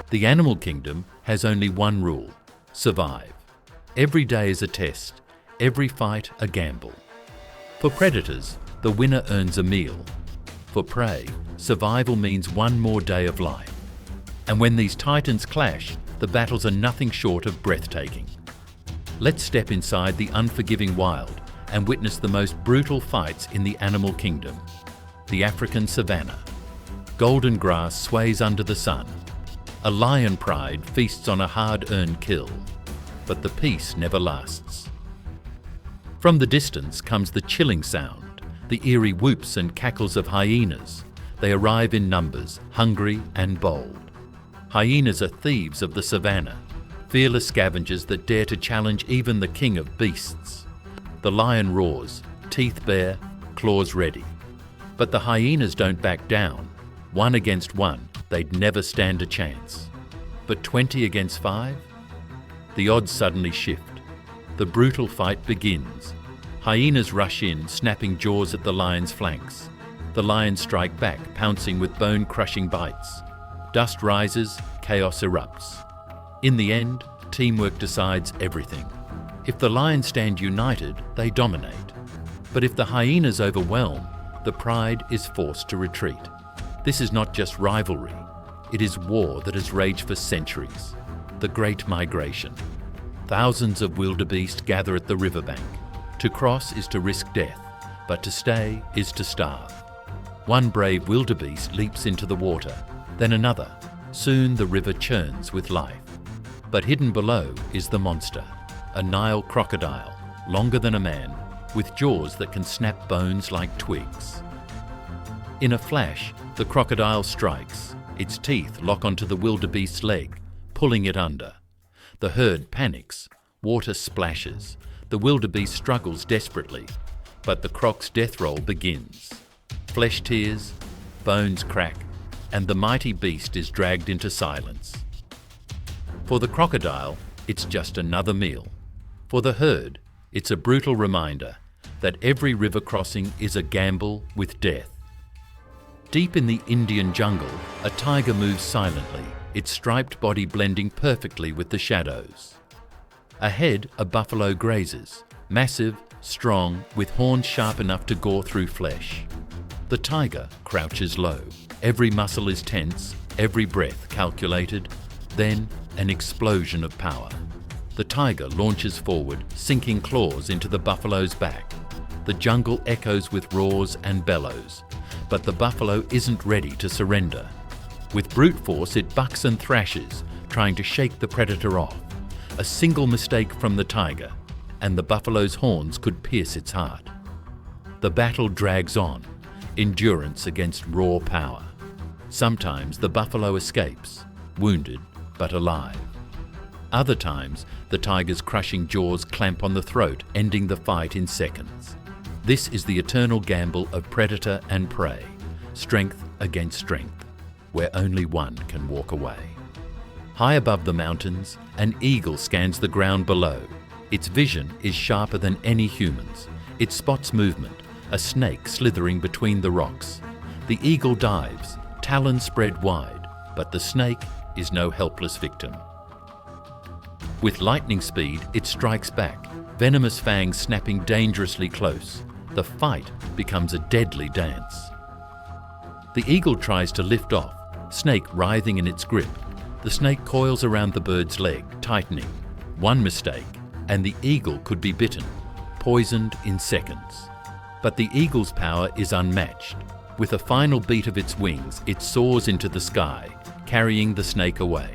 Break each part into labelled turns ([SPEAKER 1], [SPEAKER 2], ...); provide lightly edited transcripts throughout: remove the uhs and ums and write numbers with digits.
[SPEAKER 1] The animal kingdom has only one rule: survive. Every day is a test, every fight a gamble. For predators, the winner earns a meal. For prey, survival means one more day of life. And when these titans clash, the battles are nothing short of breathtaking. Let's step inside the unforgiving wild and witness the most brutal fights in the animal kingdom. The African savanna. Golden grass sways under the sun. A lion pride feasts on a hard-earned kill. But the peace never lasts. From the distance comes the chilling sound, the eerie whoops and cackles of hyenas. They arrive in numbers, hungry and bold. Hyenas are thieves of the savanna, fearless scavengers that dare to challenge even the king of beasts. The lion roars, teeth bare, claws ready. But the hyenas don't back down. 1 against 1, they'd never stand a chance. But 20 against 5? The odds suddenly shift. The brutal fight begins. Hyenas rush in, snapping jaws at the lion's flanks. The lions strike back, pouncing with bone-crushing bites. Dust rises, chaos erupts. In the end, teamwork decides everything. If the lions stand united, they dominate. But if the hyenas overwhelm, the pride is forced to retreat. This is not just rivalry. It is war that has raged for centuries. The Great Migration. Thousands of wildebeest gather at the riverbank. To cross is to risk death, but to stay is to starve. One brave wildebeest leaps into the water, then another. Soon the river churns with life. But hidden below is the monster, a Nile crocodile, longer than a man, with jaws that can snap bones like twigs. In a flash, the crocodile strikes. Its teeth lock onto the wildebeest's leg, pulling it under. The herd panics. Water splashes. The wildebeest struggles desperately. But the croc's death roll begins. Flesh tears, bones crack, and the mighty beast is dragged into silence. For the crocodile, it's just another meal. For the herd, it's a brutal reminder that every river crossing is a gamble with death. Deep in the Indian jungle, a tiger moves silently, its striped body blending perfectly with the shadows. Ahead, a buffalo grazes, massive, strong, with horns sharp enough to gore through flesh. The tiger crouches low. Every muscle is tense, every breath calculated. Then, an explosion of power. The tiger launches forward, sinking claws into the buffalo's back. The jungle echoes with roars and bellows. But the buffalo isn't ready to surrender. With brute force, it bucks and thrashes, trying to shake the predator off. A single mistake from the tiger, and the buffalo's horns could pierce its heart. The battle drags on, endurance against raw power. Sometimes the buffalo escapes, wounded but alive. Other times, the tiger's crushing jaws clamp on the throat, ending the fight in seconds. This is the eternal gamble of predator and prey, strength against strength, where only one can walk away. High above the mountains, an eagle scans the ground below. Its vision is sharper than any human's. It spots movement, a snake slithering between the rocks. The eagle dives, talons spread wide, but the snake is no helpless victim. With lightning speed, it strikes back, venomous fangs snapping dangerously close. The fight becomes a deadly dance. The eagle tries to lift off, snake writhing in its grip. The snake coils around the bird's leg, tightening. One mistake, and the eagle could be bitten, poisoned in seconds. But the eagle's power is unmatched. With a final beat of its wings, it soars into the sky, carrying the snake away.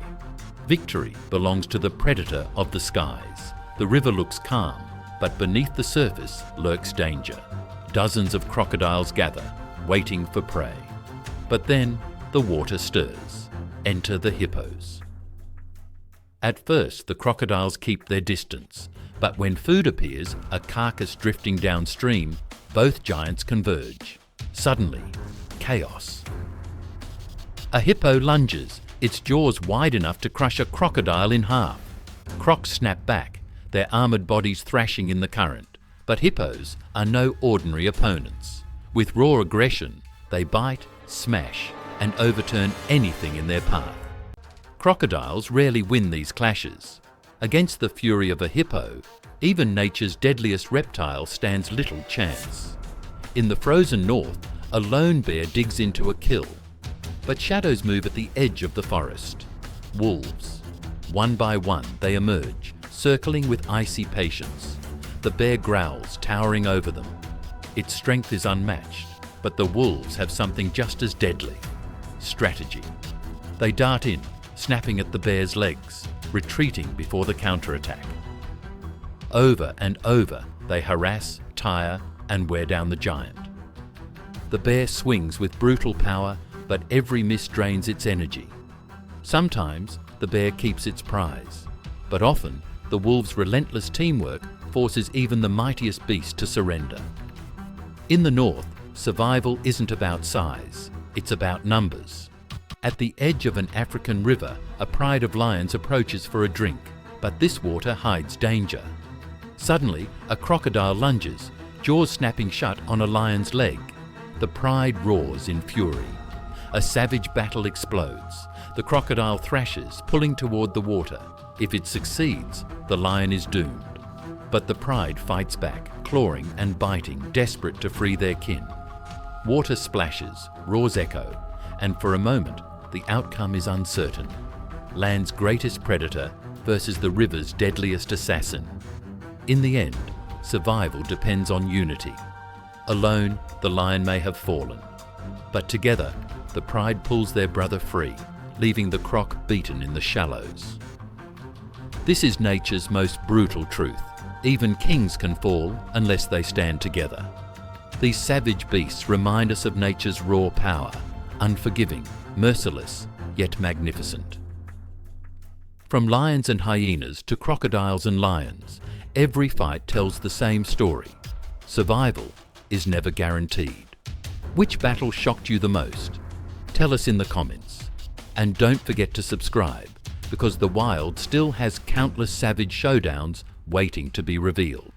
[SPEAKER 1] Victory belongs to the predator of the skies. The river looks calm, but beneath the surface lurks danger. Dozens of crocodiles gather, waiting for prey. But then the water stirs. Enter the hippos. At first, the crocodiles keep their distance, but when food appears, a carcass drifting downstream, both giants converge. Suddenly, chaos. A hippo lunges, its jaws wide enough to crush a crocodile in half. Crocs snap back, their armored bodies thrashing in the current. But hippos are no ordinary opponents. With raw aggression, they bite, smash, and overturn anything in their path. Crocodiles rarely win these clashes. Against the fury of a hippo, even nature's deadliest reptile stands little chance. In the frozen north, a lone bear digs into a kill. But shadows move at the edge of the forest. Wolves. One by one, they emerge, circling with icy patience. The bear growls, towering over them. Its strength is unmatched, but the wolves have something just as deadly: strategy. They dart in, snapping at the bear's legs, retreating before the counterattack. Over and over, they harass, tire, and wear down the giant. The bear swings with brutal power, but every miss drains its energy. Sometimes, the bear keeps its prize, but often, the wolves' relentless teamwork forces even the mightiest beast to surrender. In the north, survival isn't about size, it's about numbers. At the edge of an African river, a pride of lions approaches for a drink, but this water hides danger. Suddenly, a crocodile lunges, jaws snapping shut on a lion's leg. The pride roars in fury. A savage battle explodes. The crocodile thrashes, pulling toward the water. If it succeeds, the lion is doomed. But the pride fights back, clawing and biting, desperate to free their kin. Water splashes, roars echo, and for a moment, the outcome is uncertain. Land's greatest predator versus the river's deadliest assassin. In the end, survival depends on unity. Alone, the lion may have fallen, but together, the pride pulls their brother free, leaving the croc beaten in the shallows. This is nature's most brutal truth. Even kings can fall unless they stand together. These savage beasts remind us of nature's raw power, unforgiving, merciless, yet magnificent. From lions and hyenas to crocodiles and lions, every fight tells the same story. Survival is never guaranteed. Which battle shocked you the most? Tell us in the comments. And don't forget to subscribe, because the wild still has countless savage showdowns waiting to be revealed.